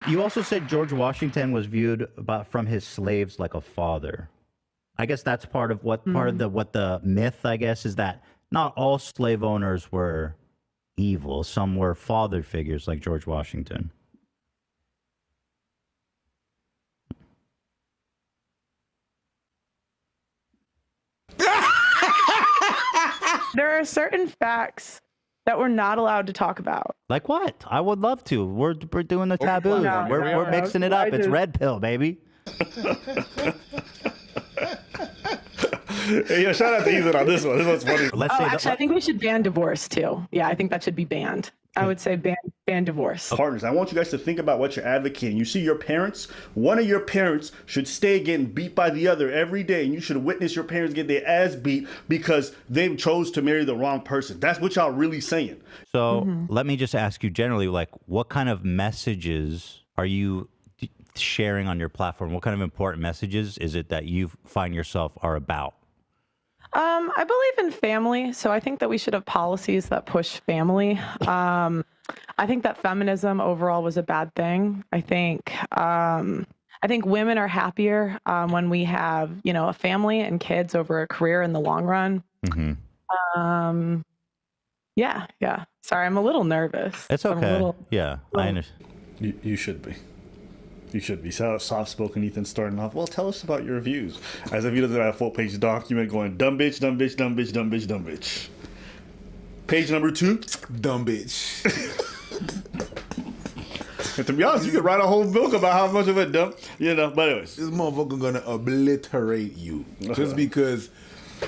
You also said George Washington was viewed from his slaves like a father. I guess that's part of what what the myth, I guess, is that not all slave owners were evil. Some were father figures like George Washington. There are certain facts that we're not allowed to talk about. Like what? I would love to. We're doing the taboo. No, We're mixing it up. It's red pill, baby. Hey, yo, shout out to Ethan on this one. This one's funny. Actually, I think we should ban divorce too. Yeah, I think that should be banned. I would say ban divorce. Partners, I want you guys to think about what you're advocating. You see your parents, one of your parents should stay getting beat by the other every day, and you should witness your parents get their ass beat because they chose to marry the wrong person. That's what y'all really saying. So let me just ask you generally, like, what kind of messages are you sharing on your platform? What kind of important messages is it that you find yourself are about? I believe in family, so I think that we should have policies that push family. I think that feminism overall was a bad thing. I think women are happier when we have, a family and kids over a career in the long run. Yeah. Sorry, I'm a little nervous. It's okay. I understand. You should be. You should be. Soft-spoken Ethan starting off. Well, tell us about your views. As if he doesn't have a full-page document going, dumb bitch, dumb bitch, dumb bitch, dumb bitch, dumb bitch. Page number 2. Dumb bitch. And to be honest, you could write a whole book about how much of a dumb, but anyways. This motherfucker gonna obliterate you. Just because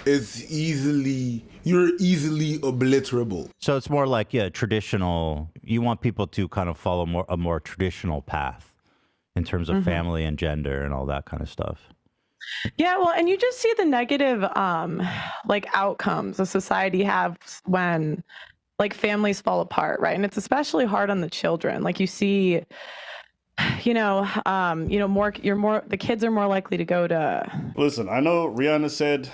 you're easily obliterable. So it's more like, traditional. You want people to kind of follow a more traditional path in terms of family and gender and all that kind of stuff. Yeah, well, and you just see the negative outcomes a society has when families fall apart, right? And it's especially hard on the children. Like you see, the kids are more likely to go to. Listen, I know Rihanna said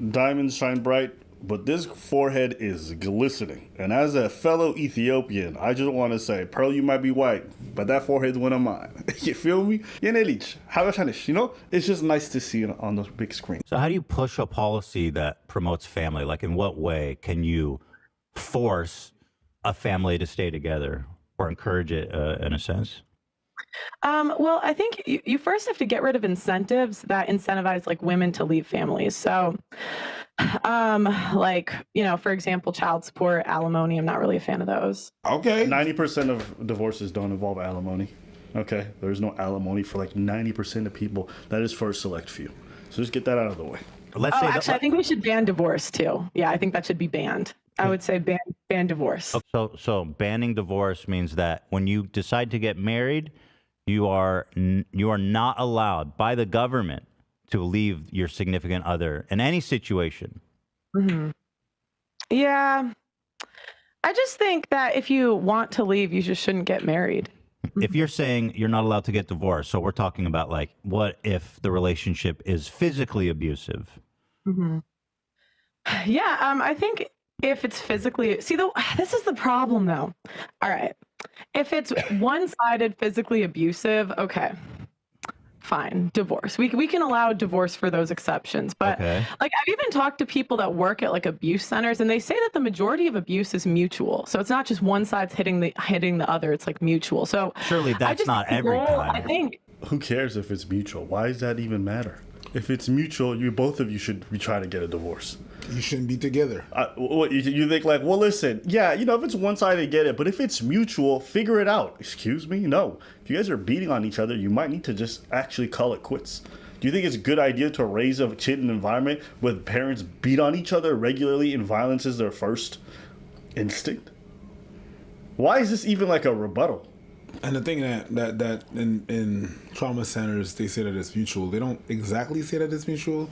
diamonds shine bright, but this forehead is glistening. And as a fellow Ethiopian, I just want to say, Pearl, you might be white, but that forehead's one of mine. You feel me? It's just nice to see it on the big screen. So how do you push a policy that promotes family? Like, in what way can you force a family to stay together or encourage it in a sense? Well, I think you first have to get rid of incentives that incentivize women to leave families. So, for example, child support, alimony. I'm not really a fan of those. Okay. 90% of divorces don't involve alimony. Okay. There's no alimony for 90% of people. That is for a select few. So just get that out of the way. I think we should ban divorce too. Yeah, I think that should be banned. I would say ban divorce. So banning divorce means that when you decide to get married, you are not allowed by the government to leave your significant other in any situation. Yeah. I just think that if you want to leave, you just shouldn't get married. If you're saying you're not allowed to get divorced, so we're talking about what if the relationship is physically abusive? Yeah, I think if it's physically, this is the problem though. All right. If it's one-sided physically abusive, okay, fine, divorce. We can allow divorce for those exceptions. But I've even talked to people that work at abuse centers, and they say that the majority of abuse is mutual. So it's not just one side's hitting the other. It's mutual. So surely that's not every time. I think. Who cares if it's mutual? Why does that even matter? If it's mutual, both of you should be trying to get a divorce. You shouldn't be together. You think listen, yeah, if it's one-sided, get it. But if it's mutual, figure it out. Excuse me? No. If you guys are beating on each other, you might need to just actually call it quits. Do you think it's a good idea to raise a kid in an environment where parents beat on each other regularly and violence is their first instinct? Why is this even a rebuttal? And the thing that in trauma centers, they say that it's mutual. They don't exactly say that it's mutual.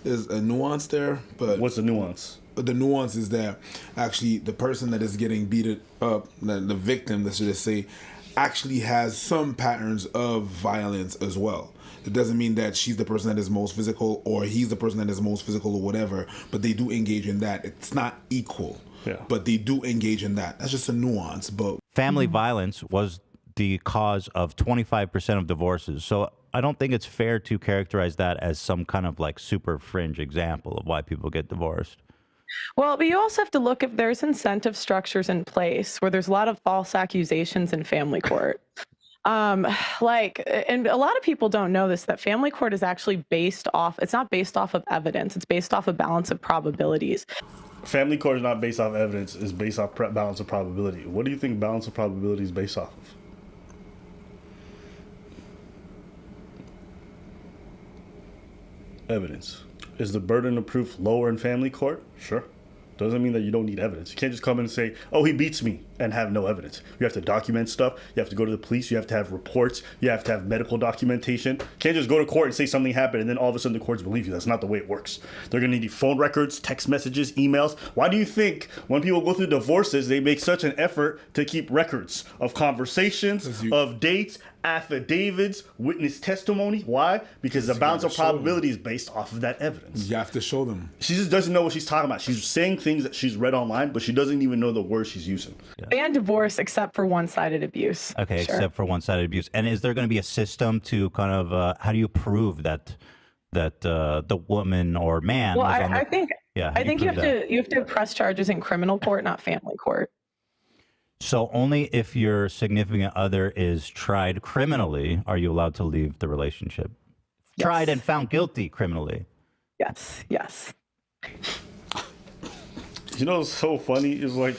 There's a nuance there, but what's the nuance? The nuance is that actually the person that is getting beaten up, the victim, let's just say, actually has some patterns of violence as well. It doesn't mean that she's the person that is most physical or he's the person that is most physical or whatever, but they do engage in that. It's not equal, but they do engage in that. That's just a nuance. But family violence was the cause of 25% of divorces. So I don't think it's fair to characterize that as some kind of like super fringe example of why people get divorced. Well, but you also have to look if there's incentive structures in place where there's a lot of false accusations in family court. Like, and a lot of people don't know this, that family court is actually based off, it's not based off of evidence, it's based off a balance of probabilities. Family court is not based off evidence, it's based off balance of probability. What do you think balance of probability is based off of? Evidence. Is the burden of proof lower in family court? Sure. Doesn't mean that you don't need evidence. You can't just come in and say, oh, he beats me, and have no evidence. You have to document stuff. You have to go to the police. You have to have reports. You have to have medical documentation. You can't just go to court and say something happened, and then all of a sudden the courts believe you. That's not the way it works. They're going to need phone records, text messages, emails. Why do you think when people go through divorces, they make such an effort to keep records of conversations, of dates, affidavits, witness testimony? Why? Because the balance of probability is based off of that evidence. You have to show them. She just doesn't know what she's talking about. She's saying things that she's read online, but she doesn't even know the words she's using. Ban divorce except for one-sided abuse. Okay, Sure. except for one-sided abuse. And is there going to be a system to kind of how do you prove that the woman or man? Well, was on the, I think yeah, I think you prove have to press charges in criminal court, not family court. So only if your significant other is tried criminally are you allowed to leave the relationship. Yes. Tried and found guilty criminally. Yes, yes. You know what's so funny is like,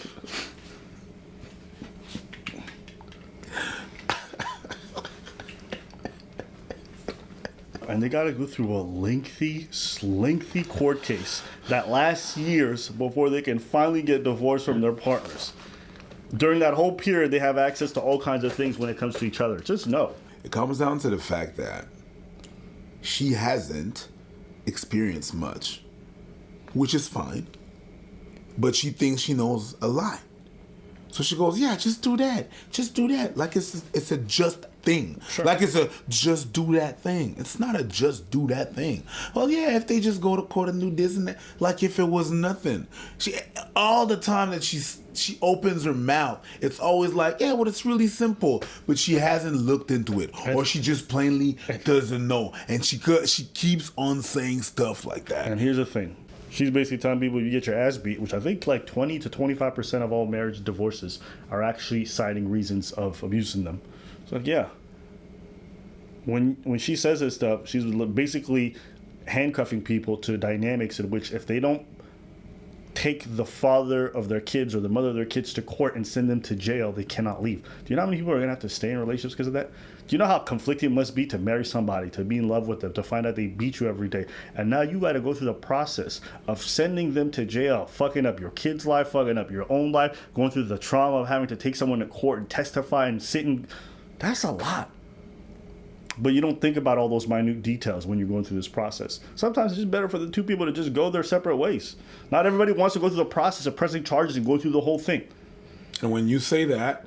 and they got to go through a lengthy court case that lasts years before they can finally get divorced from their partners. During that whole period, they have access to all kinds of things when it comes to each other. Just know. It comes down to the fact that she hasn't experienced much, which is fine, but she thinks she knows a lot. So she goes, yeah, just do that. Just do that. Like it's a just thing. Sure. Like it's a just do that thing. It's not a just do that thing. Well, yeah, if they just go to court and do this and that, like if it was nothing. She all the time that she opens her mouth, it's always like, yeah, well, it's really simple. But she hasn't looked into it, or she just plainly doesn't know, and she keeps on saying stuff like that. And here's the thing. She's basically telling people you get your ass beat, which I think like 20 to 25% of all marriage divorces are actually citing reasons of abusing them. So like, yeah. When she says this stuff, she's basically handcuffing people to dynamics in which if they don't take the father of their kids or the mother of their kids to court and send them to jail, they cannot leave. Do you know how many people are going to have to stay in relationships because of that? Do you know how conflicting it must be to marry somebody, to be in love with them, to find out they beat you every day? And now you got to go through the process of sending them to jail, fucking up your kid's life, fucking up your own life, going through the trauma of having to take someone to court and testify and sit and... That's a lot. But you don't think about all those minute details when you're going through this process. Sometimes it's just better for the two people to just go their separate ways. Not everybody wants to go through the process of pressing charges and go through the whole thing. And when you say that,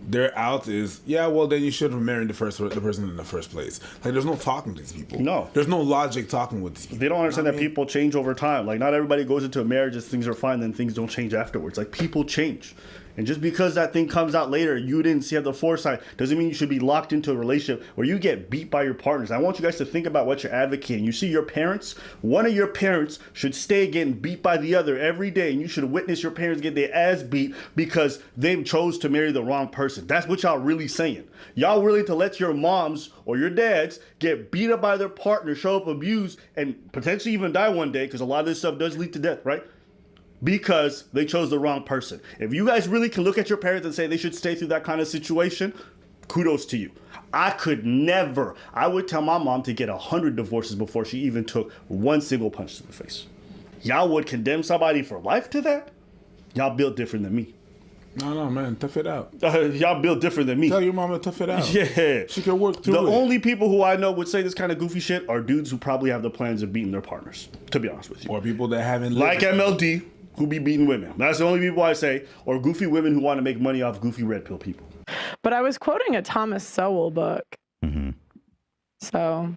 their out is, yeah, well, then you should have married the person in the first place. Like, there's no talking to these people. No. There's no logic talking with these people. They don't understand You know that what I mean? people change over time. Like, not everybody goes into a marriage as things are fine, then things don't change afterwards. Like, people change. And just because that thing comes out later, you didn't have the foresight, doesn't mean you should be locked into a relationship where you get beat by your partners. I want you guys to think about what you're advocating. You see your parents, one of your parents should stay getting beat by the other every day, and you should witness your parents get their ass beat because they chose to marry the wrong person. That's what y'all really saying. Y'all willing to let your moms or your dads get beat up by their partner, show up abused, and potentially even die one day, because a lot of this stuff does lead to death, right? Because they chose the wrong person. If you guys really can look at your parents and say they should stay through that kind of situation, kudos to you. I could never. I would tell my mom to get 100 divorces before she even took one single punch to the face. Y'all would condemn somebody for life to that? Y'all built different than me. No, man, tough it out. Y'all built different than me. Tell your mama to tough it out. Yeah. She can work through The it. only people who I know would say this kind of goofy shit are dudes who probably have the plans of beating their partners, to be honest with you. Or people that haven't Like lived. MLD, who be beating women. That's the only people I say. Or goofy women who want to make money off goofy red pill people. But I was quoting a Thomas Sowell book. Mm-hmm. So,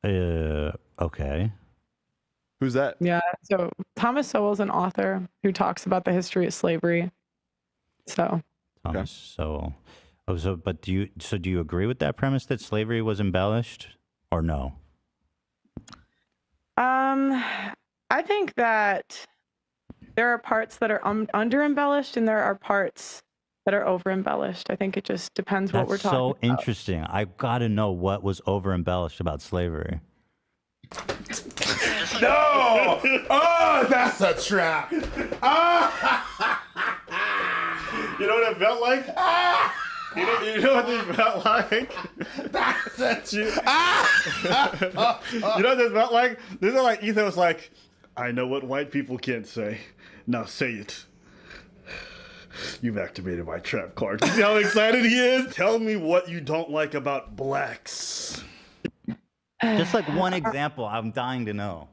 Okay. Who's that? yeah. So Thomas Sowell is an author who talks about the history of slavery. So, Thomas Sowell. Oh, but do you agree with that premise that slavery was embellished, or no? I think that there are parts that are under embellished and there are parts that are over embellished. I think it just depends what we're That's talking so about. interesting. I've got to know what was over embellished about slavery. No! Oh, that's a trap. You know what it felt like? You know what this felt like? That's a trap. You know what this felt like? This is like Ethan was like, I know what white people can't say. Now say it. You've activated my trap card. You see how excited he is? Tell me what you don't like about blacks. Just like one example, I'm dying to know.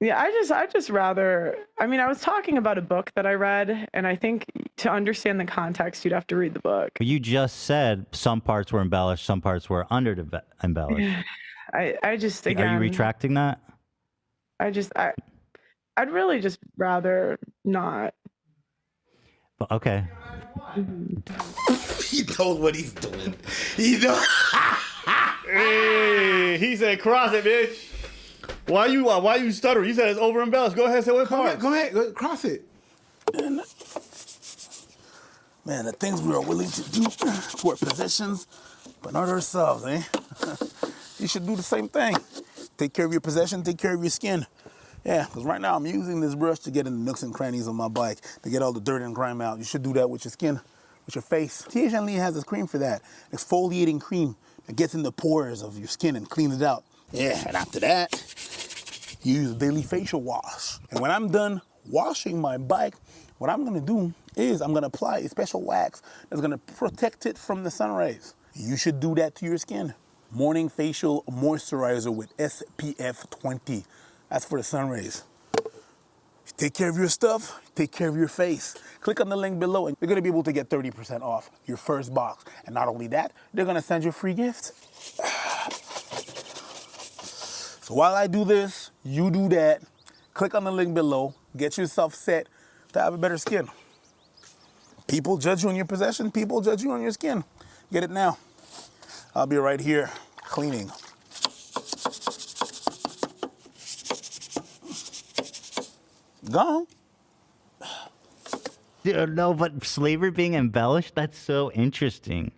Yeah, I just rather, I mean, I was talking about a book that I read, and I think to understand the context, you'd have to read the book. But you just said some parts were embellished, some parts were under embellished. I just, again, Are you retracting that? I'd really just rather not. Okay. He knows what he's doing. He knows. Hey, he said cross it, bitch. Why you stuttering? You said it's over embellished. Go ahead and say what parts. Go ahead, cross it. Man, the things we are willing to do for possessions, but not ourselves, eh? You should do the same thing. Take care of your possession, take care of your skin. Yeah, because right now I'm using this brush to get in the nooks and crannies of my bike, to get all the dirt and grime out. You should do that with your skin, with your face. THN has this cream for that, exfoliating cream that gets in the pores of your skin and cleans it out. Yeah, and after that, you use a daily facial wash. And when I'm done washing my bike, what I'm gonna do is I'm gonna apply a special wax that's gonna protect it from the sun rays. You should do that to your skin. Morning facial moisturizer with SPF 20. That's for the sun rays. Take care of your stuff, take care of your face. Click on the link below and you're gonna be able to get 30% off your first box. And not only that, they're gonna send you a free gift. So while I do this, you do that. Click on the link below, get yourself set to have a better skin. People judge you on your possession, people judge you on your skin. Get it now. I'll be right here cleaning. Gone. No, but slavery being embellished, that's so interesting.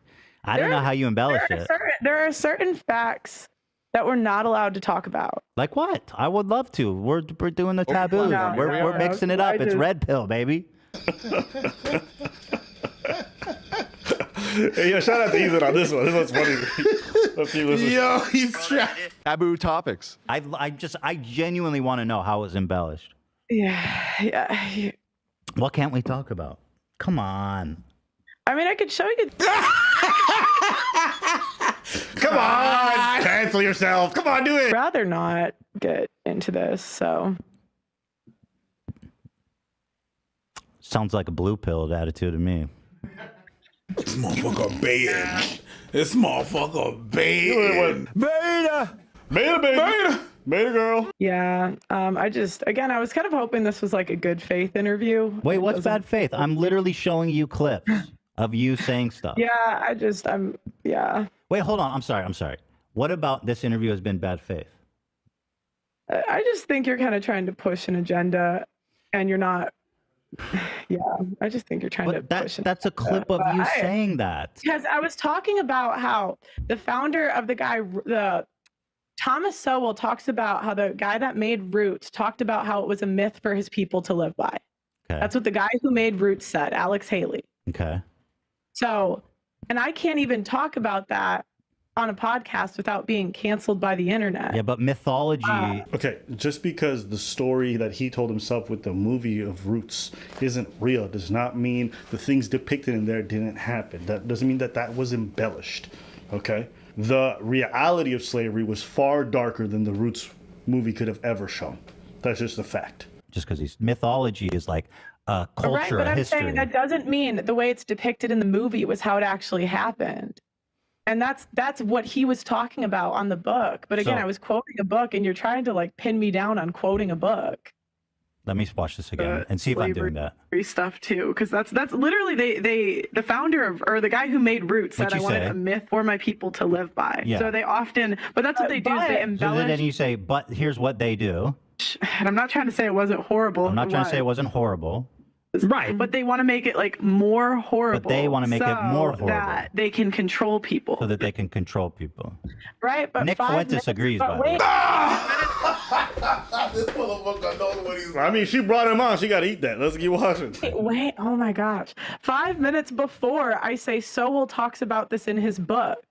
I don't know how you embellish it. There are certain facts that we're not allowed to talk about. Like what? I would love to. We're doing the taboos. No, We're mixing it up. It's red pill, baby. Hey, yo, shout out to Ethan on this one. This one's funny. Let's see what's Yo, he's trapped. Taboo topics. I genuinely want to know how it's embellished. Yeah. What can't we talk about? Come on. I mean, I could show you. Come on, cancel yourself. Come on, do it. I'd rather not get into this, so. Sounds like a blue pilled attitude to me. This motherfucker baiting. This motherfucker baiting. Beta, baby. Beta girl. Yeah, I was kind of hoping this was like a good faith interview. Wait, It what's doesn't- bad faith? I'm literally showing you clips of you saying stuff. Yeah, yeah. Wait, hold on. I'm sorry. What about this interview has been bad faith? I just think you're kind of trying to push an agenda, and you're not. Yeah, I just think you're trying to But push. that's a clip of you saying that. Because I was talking about how the founder of the Thomas Sowell talks about how the guy that made Roots talked about how it was a myth for his people to live by. Okay. That's what the guy who made Roots said, Alex Haley. Okay. So, and I can't even talk about that on a podcast without being canceled by the internet. Yeah, but mythology. Okay, just because the story that he told himself with the movie of Roots isn't real does not mean the things depicted in there didn't happen. That doesn't mean that was embellished. Okay? The reality of slavery was far darker than the Roots movie could have ever shown. That's just a fact. Just because mythology is like a culture, Right, but a I'm history. saying that doesn't mean the way it's depicted in the movie was how it actually happened. And that's what he was talking about on the book. But again, So- I was quoting a book, and you're trying to like pin me down on quoting a book. Let me watch this again and see if I'm doing that. Stuff too, because that's literally the founder of, or the guy who made Roots said, What'd I you wanted say? a myth for my people to live by. Yeah. So they often, but that's what they do, is they So embellish. then you say, but here's what they do. And I'm not trying to say it wasn't horrible. I'm not trying to say it wasn't horrible. Right, but they want to make it like more horrible. But they want to make it more horrible. That they can control people. So that they can control people. Right, but Nick 5 Fuentes minutes, agrees, but by the way. wait. This motherfucker knows what he's. I mean, she brought him on. She got to eat that. Let's keep watching. Wait, oh my gosh. 5 minutes before I say Sowell talks about this in his book.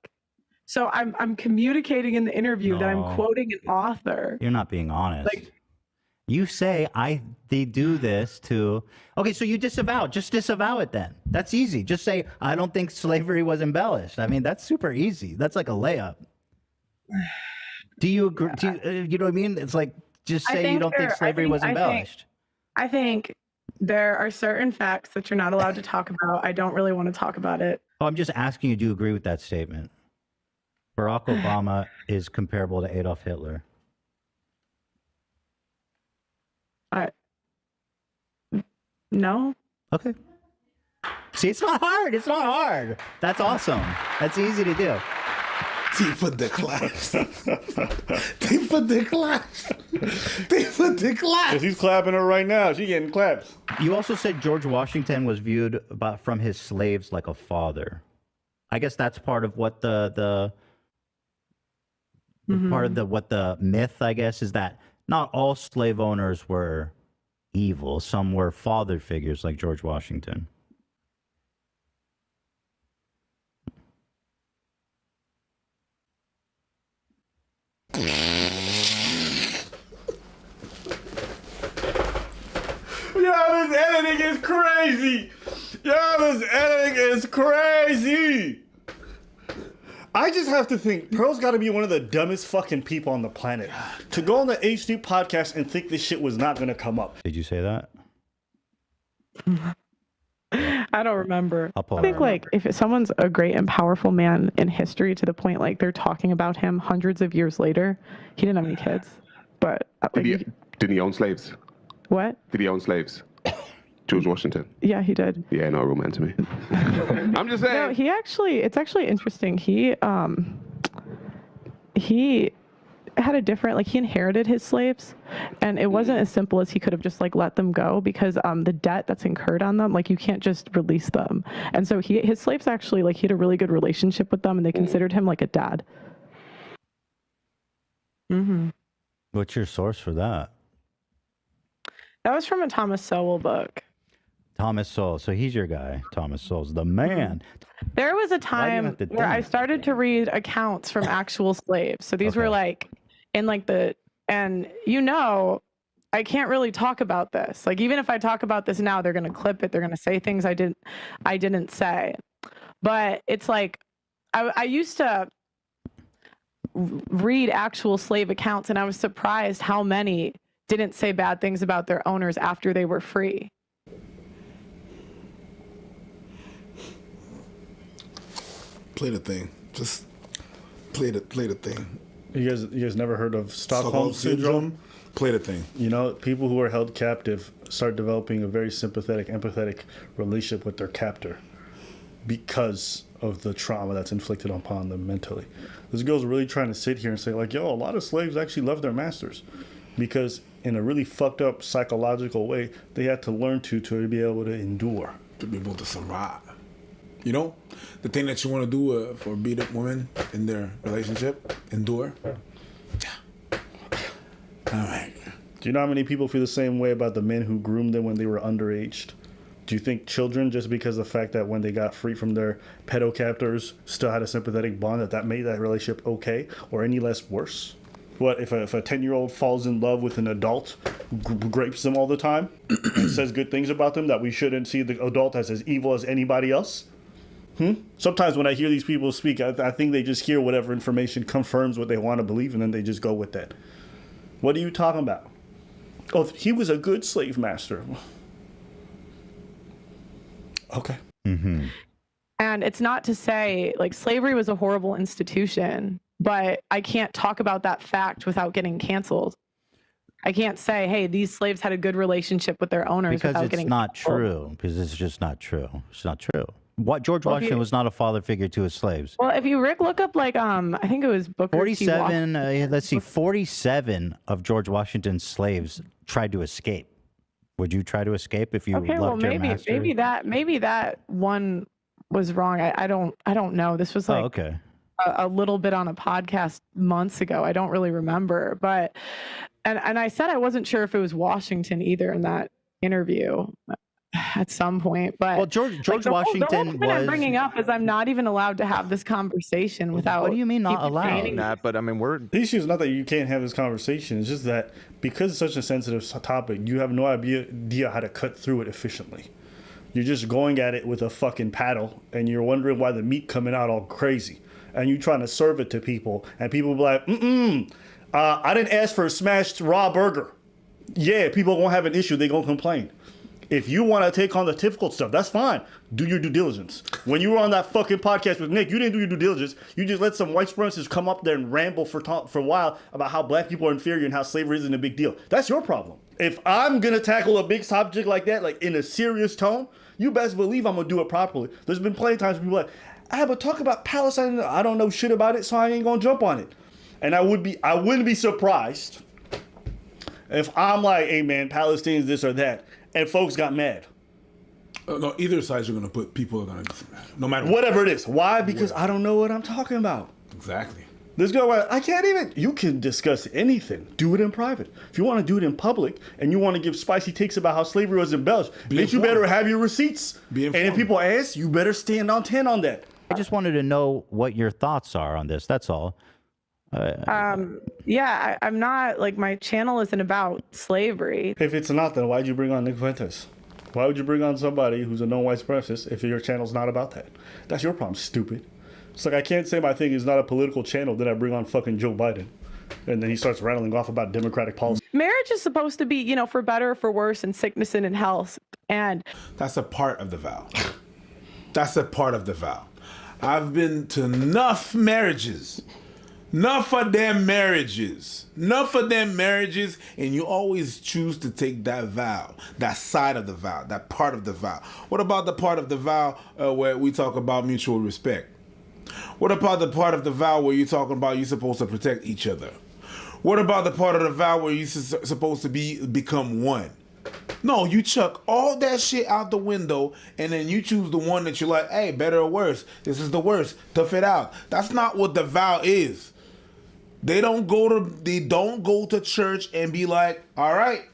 So I'm communicating in the interview that I'm No. quoting an author. You're not being honest. Like- You say they do this to. Okay, so you disavow. Just disavow it then. That's easy. Just say I don't think slavery was embellished. I mean, that's super easy. That's like a layup. Do you agree? You know what I mean? It's like just say you don't think slavery was embellished. I think there are certain facts that you're not allowed to talk about. I don't really want to talk about it. Oh, I'm just asking you. Do you agree with that statement? Barack Obama is comparable to Adolf Hitler. No. Okay. See, it's not hard. It's not hard. That's awesome. That's easy to do. They put the claps. They put the claps. They put the claps. Because he's clapping her right now. She getting claps. You also said George Washington was viewed from his slaves like a father. I guess that's part of what the part of what the myth, I guess, is that not all slave owners were evil. Some were father figures like George Washington. Yo, this editing is crazy. Yo, this editing is crazy. I just have to think, Pearl's got to be one of the dumbest fucking people on the planet to go on the H3 podcast and think this shit was not going to come up. Did you say that? I don't remember. I'll pull I it think up. like if someone's a great and powerful man in history to the point like they're talking about him hundreds of years later, he didn't have any kids. But Did he own slaves? what? Did he own slaves? George Washington. Yeah, he did. Yeah, no, real man to me. I'm just No, saying. it's actually interesting. He had a different, like he inherited his slaves, and it wasn't as simple as he could have just like let them go, because the debt that's incurred on them, like you can't just release them. And so his slaves actually, like he had a really good relationship with them, and they considered him like a dad. What's your source for that? That was from a Thomas Sowell book. Thomas Sowell. So he's your guy. Thomas Sowell's the man. There was a Why do you time have to where I think? started to read accounts from actual slaves. So these were Okay. like in like and I can't really talk about this. Like even if I talk about this now, they're going to clip it. They're going to say things I didn't say. But it's like I used to read actual slave accounts, and I was surprised how many didn't say bad things about their owners after they were free. Play the thing. Just play the thing. You guys never heard of Stockholm Syndrome? Play the thing. You know, people who are held captive start developing a very sympathetic, empathetic relationship with their captor because of the trauma that's inflicted upon them mentally. This girl's really trying to sit here and say, like, yo, a lot of slaves actually love their masters because in a really fucked up psychological way, they had to learn to be able to endure. To be able to survive. You know, the thing that you want to do for beat up women in their relationship, endure. Yeah. All right. Do you know how many people feel the same way about the men who groomed them when they were underaged? Do you think children, just because of the fact that when they got free from their pedo captors, still had a sympathetic bond, that made that relationship okay or any less worse? What if a 10-year-old falls in love with an adult, grapes them all the time, and says good things about them that we shouldn't see the adult as evil as anybody else? Sometimes when I hear these people speak, I think they just hear whatever information confirms what they want to believe, and then they just go with that. What are you talking about? Oh, he was a good slave master. Okay. Mm-hmm. And it's not to say like slavery was a horrible institution, but I can't talk about that fact without getting canceled. I can't say, hey, these slaves had a good relationship with their owners Because without it's getting not canceled. true. Because it's just not true. It's not true. What George Well, if Washington you- was not a father figure to his slaves. Well, if you look up like I think it was Booker T. 47. Let's see. 47 of George Washington's slaves tried to escape. Would you try to escape if you Okay, loved well your master? maybe that one was wrong. I don't know. This was like Oh, okay. a little bit on a podcast months ago. I don't really remember, but and I said I wasn't sure if it was Washington either in that interview at some point. But Well, George the whole Washington point I'm was. bringing up is I'm not even allowed to have this conversation without. What do you mean not people allowed? saying- Not, but I mean, we're The issue is not that you can't have this conversation. It's just that because it's such a sensitive topic, you have no idea how to cut through it efficiently. You're just going at it with a fucking paddle, and you're wondering why the meat coming out all crazy. And you trying to serve it to people, and people be like, I didn't ask for a smashed raw burger. Yeah, people gonna have an issue. They gonna complain. If you want to take on the difficult stuff, that's fine. Do your due diligence. When you were on that fucking podcast with Nick, you didn't do your due diligence. You just let some white supremacists come up there and ramble for a while about how black people are inferior and how slavery isn't a big deal. That's your problem. If I'm going to tackle a big subject like that, like in a serious tone, you best believe I'm going to do it properly. There's been plenty of times people are like, but talk about Palestine. I don't know shit about it, so I ain't going to jump on it. And I wouldn't be surprised if I'm like, hey man, Palestine's this or that. And folks got mad. No, either side you're gonna put people are gonna no matter Whatever it is. Why? Because I don't know what I'm talking about. Exactly. This girl, I can't even. You can discuss anything. Do it in private. If you want to do it in public and you want to give spicy takes about how slavery was embellished, bitch, you better have your receipts. Be And if informed. people ask, you better stand on 10 on that. I just wanted to know what your thoughts are on this. That's all. Yeah, I'm not like my channel isn't about slavery. If it's not, then why'd you bring on Nick Fuentes? Why would you bring on somebody who's a known white supremacist if your channel's not about that? That's your problem, stupid. It's like I can't say my thing is not a political channel, then I bring on fucking Joe Biden. And then he starts rattling off about Democratic policy. Marriage is supposed to be, for better or for worse, in sickness and in health. And That's a part of the vow. That's a part of the vow. I've been to enough marriages. Enough of them marriages. Enough of them marriages, and you always choose to take that vow, that side of the vow, that part of the vow. What about the part of the vow where we talk about mutual respect? What about the part of the vow where you're talking about you're supposed to protect each other? What about the part of the vow where you're supposed to become one? No, you chuck all that shit out the window and then you choose the one that you're like, hey, better or worse. This is the worst. Tough it out. That's not what the vow is. They don't go to church and be like, all right,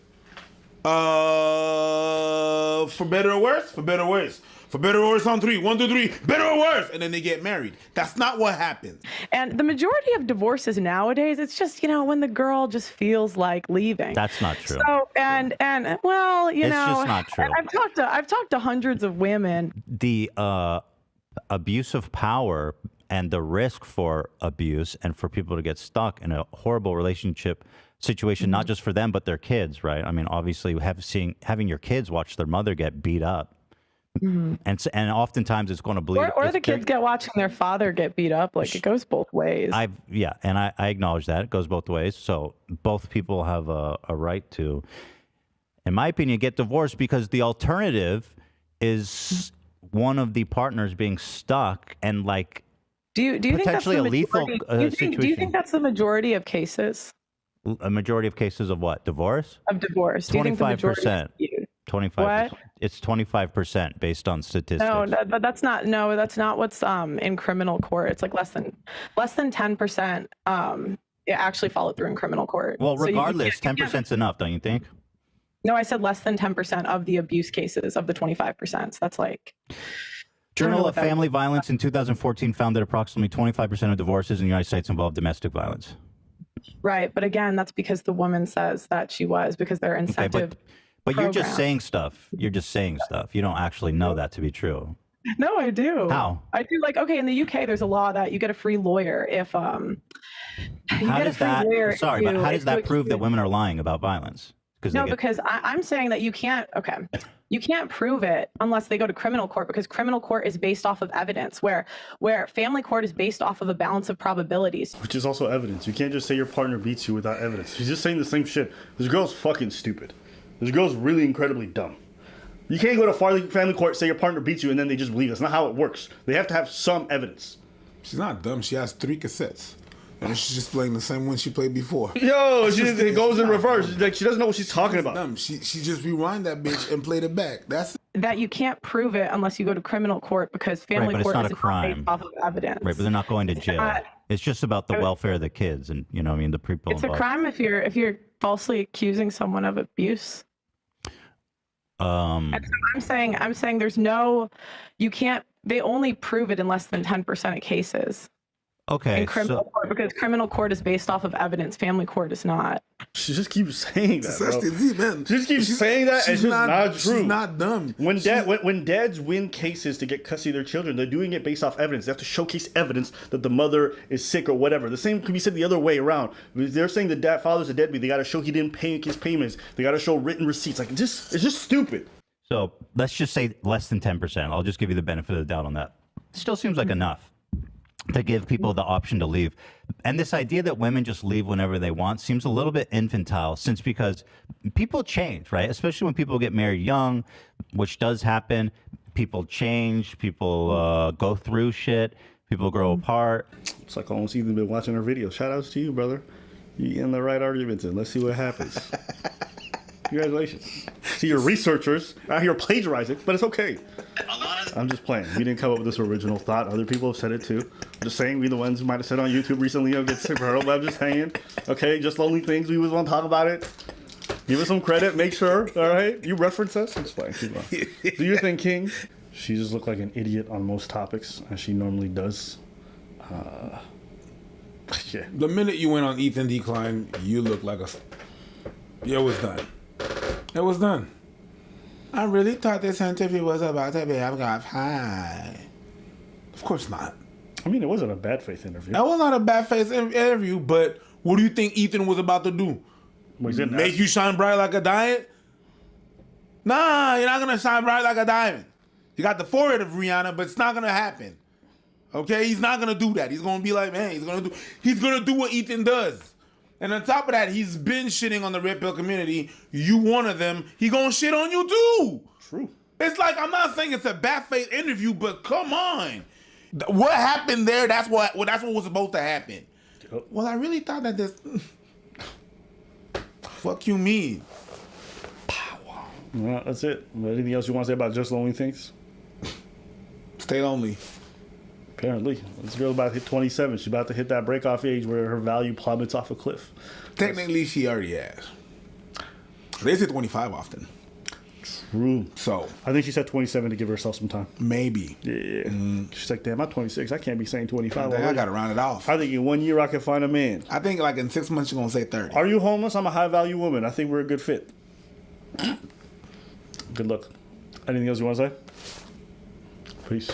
for better or worse, for better or worse. For better or worse on 3. 1, 2, 3, better or worse. And then they get married. That's not what happens. And the majority of divorces nowadays, it's just, when the girl just feels like leaving. That's not true. So, and well, It's just not true. I've talked to hundreds of women. The abuse of power and the risk for abuse and for people to get stuck in a horrible relationship situation, not just for them, but their kids, right? I mean, obviously having your kids watch their mother get beat up. And oftentimes it's going to bleed. Or the kids get watching their father get beat up. Like it goes both ways. I acknowledge that it goes both ways. So both people have a right to, in my opinion, get divorced, because the alternative is one of the partners being stuck and like do you think that's potentially the a lethal situation? Do you think that's the majority of cases a majority of cases of what? Divorce? of divorce? Do you think the majority 25%. 25%. What? It's 25% based on statistics. But that's not what's in criminal court. It's like less than 10%. It actually followed through in criminal court. Well, So you regardless, can't- 10% is enough, don't you think? No, I said less than 10% of the abuse cases of the 25%. So that's like. Journal of Family Violence in 2014 found that approximately 25% of divorces in the United States involve domestic violence. Right. But again, that's because the woman says that she was, because their Okay, incentive. but you're just program. saying stuff. You're just saying stuff. You don't actually know that to be true. No, I do. How? I do. Like, okay, in the UK, there's a law that you get a free lawyer if How does that? Sorry, but how does that prove that women are lying about violence? No, because I'm saying that you can't. Okay, You can't prove it unless they go to criminal court, because criminal court is based off of evidence, where family court is based off of a balance of probabilities. Which is also evidence. You can't just say your partner beats you without evidence. She's just saying the same shit. This girl's fucking stupid. This girl's really incredibly dumb. You can't go to family court, say your partner beats you, and then they just believe it. That's not how it works. They have to have some evidence. She's not dumb. She has 3 cassettes. And she's just playing the same one she played before. Yo, it goes in reverse. Like, she doesn't know what she's talking about. Dumb. She just rewind that bitch and played it back. That's that you can't prove it unless you go to criminal court, because family but it's court not is a crime. based off of evidence. Right, but they're not going to jail. not- It's just about the welfare of the kids, and you know, what I mean, the people. It's a involved. crime if you're falsely accusing someone of abuse. And so I'm saying there's no, you can't. They only prove it in less than 10% of cases. Okay, In criminal court, because criminal court is based off of evidence. Family court is not. She just keeps saying that, That's bro. the Z, man. She just keeps saying that, and it's just not true. She's not dumb. When dads win cases to get custody of their children, they're doing it based off evidence. They have to showcase evidence that the mother is sick or whatever. The same can be said the other way around. They're saying the father's a deadbeat. They got to show he didn't pay his payments. They got to show written receipts. Like, it's just stupid. So let's just say less than 10%. I'll just give you the benefit of the doubt on that. Still seems like enough to give people the option to leave. And this idea that women just leave whenever they want seems a little bit infantile, because people change, right? Especially when people get married young, which does happen. People change, people go through shit, people grow apart. It's like almost even been watching her videos. Shout outs to you, brother. You getting the right arguments in. Let's see what happens. Congratulations. See, your researchers out here plagiarizing, but it's okay. I'm just playing. We didn't come up with this original thought. Other people have said it too. I'm just saying, we the ones who might have said on YouTube recently, get super hurdled, but I'm just saying. Okay, just lonely things. We always want to talk about it. Give us some credit. Make sure. All right. You reference us. It's fine. Keep on. Do your thing, King. She just looked like an idiot on most topics, as she normally does. Yeah. The minute you went on Ethan Decline, you looked like a... Yeah, it was done. It was done. I really thought this interview was about to be about high. Of course not. I mean, it wasn't a bad faith interview. That was not a bad face interview, but what do you think Ethan was about to do? Make you shine bright like a diamond? Nah, you're not gonna shine bright like a diamond. You got the forehead of Rihanna, but it's not gonna happen. Okay, he's not gonna do that. He's gonna be like, man, he's gonna do what Ethan does. And on top of that, he's been shitting on the red pill community. You one of them, he gonna shit on you too. True. It's like, I'm not saying it's a bad faith interview, but come on. What happened there, that's what was supposed to happen. Yep. Well, I really thought that this... Fuck you mean? Well, that's it. Anything else you want to say about Just Lonely Things? Stay lonely. Apparently. This girl about to hit 27. She's about to hit that break-off age where her value plummets off a cliff. Technically, she already has. They say 25 often. True. So, I think she said 27 to give herself some time. maybe. Yeah. She's like, damn, I'm 26. I can't be saying 25 I already. gotta round it off. I think in 1 year I can find a man. I think like in 6 months, you're gonna say 30. Are you homeless? I'm a high-value woman. I think we're a good fit. Good luck. Anything else you want to say? Peace.